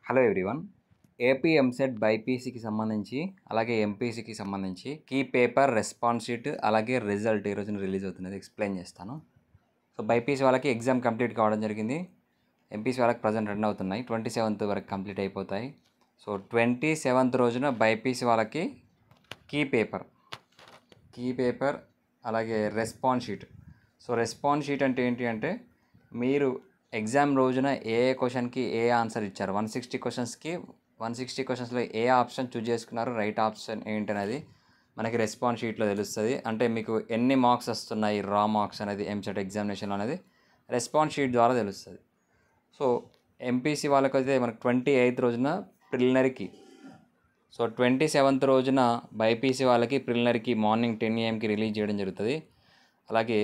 Hello everyone. AP EAMCET బైపీసీకి సంబంధించి అలాగే ఎంపీసీకి సంబంధించి కీ పేపర్, రెస్పాన్స్ షీట్ అలాగే రిజల్ట్ ఈ రోజున రిలీజ్ అవుతున్నది. ఎక్స్ప్లెయిన్ చేస్తాను. సో బైపీసీ వాళ్ళకి ఎగ్జామ్ కంప్లీట్ కావడం జరిగింది. ఎంపీసీ వాళ్ళకి ప్రజెంట్ రన్ అవుతున్నాయి. 27th వరకు కంప్లీట్ అయిపోతాయి. సో 27th రోజున బైపీసీ వాళ్ళకి కీ పేపర్ అలాగే response sheet. So response sheet అంటే ఏంటి అంటే మీరు ఎగ్జామ్ రోజున ఏ క్వశ్చన్కి ఏ ఆన్సర్ ఇచ్చారు, 160 క్వశ్చన్స్కి 160 క్వశ్చన్స్లో ఏ ఆప్షన్ చూజ్ చేసుకున్నారు, రైట్ ఆప్షన్ ఏంటనేది మనకి రెస్పాన్స్ షీట్లో తెలుస్తుంది. అంటే మీకు ఎన్ని మార్క్స్ వస్తున్నాయి, రా మార్క్స్ అనేది ఎంసెట్ ఎగ్జామినేషన్లో అనేది రెస్పాన్స్ షీట్ ద్వారా తెలుస్తుంది. సో ఎంపీసీ వాళ్ళకైతే మనకు 28th రోజున ప్రిలిమినరీకి, సో 27th రోజున బైపీసీ వాళ్ళకి ప్రిలిమినరీకి మార్నింగ్ 10 AM రిలీజ్ చేయడం జరుగుతుంది. అలాగే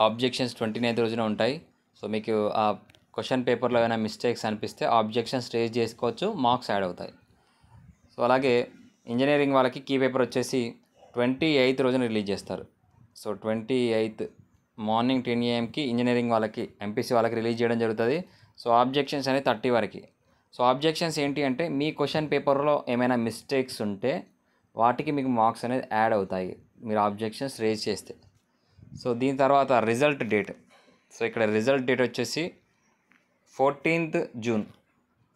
ఆబ్జెక్షన్స్ 29th రోజున ఉంటాయి. సో మీకు ఆ క్వశ్చన్ పేపర్లో ఏమైనా మిస్టేక్స్ అనిపిస్తే ఆబ్జెక్షన్స్ రేజ్ చేసుకోవచ్చు, మార్క్స్ యాడ్ అవుతాయి. సో అలాగే ఇంజనీరింగ్ వాళ్ళకి కీ పేపర్ వచ్చేసి 28th రోజున రిలీజ్ చేస్తారు. So 28th morning 10 AM engineering వాళ్ళకి, ఎంపీసీ వాళ్ళకి రిలీజ్ చేయడం జరుగుతుంది. సో ఆబ్జెక్షన్స్ అనేది 30 వరకు. సో ఆబ్జెక్షన్స్ ఏంటి అంటే మీ క్వశ్చన్ పేపర్లో ఏమైనా మిస్టేక్స్ ఉంటే వాటికి మీకు మార్క్స్ అనేది యాడ్ అవుతాయి మీరు ఆబ్జెక్షన్స్ రేజ్ చేస్తే. సో దీని తర్వాత రిజల్ట్ డేట్. సో ఇక్కడ రిజల్ట్ డేట్ వచ్చేసి 14th June.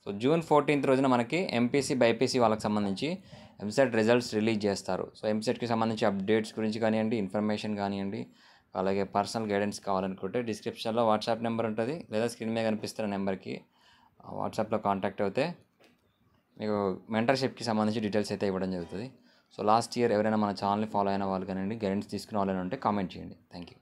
So June 14th రోజున మనకి ఎంపీసీ బైపీసీ వాళ్ళకి సంబంధించి ఎంసెట్ రిజల్ట్స్ రిలీజ్ చేస్తారు. సో ఎంసెట్కి సంబంధించి అప్డేట్స్ గురించి కానివ్వండి, ఇన్ఫర్మేషన్ కానివ్వండి, అలాగే పర్సనల్ గైడెన్స్ కావాలనుకుంటే డిస్క్రిప్షన్లో వాట్సాప్ నెంబర్ ఉంటుంది, లేదా స్క్రీన్ మీద కనిపిస్తున్న నెంబర్కి వాట్సాప్లో కాంటాక్ట్ అవుతే మీకు మెంటర్షిప్కి సంబంధించి డీటెయిల్స్ అయితే ఇవ్వడం జరుగుతుంది. సో లాస్ట్ ఇయర్ ఎవరైనా మన ఛానల్ని ఫాలో అయిన వాళ్ళు కానివ్వండి, గైడెన్స్ తీసుకున్న వాళ్ళని ఉంటే కామెంట్ చేయండి. Thank you.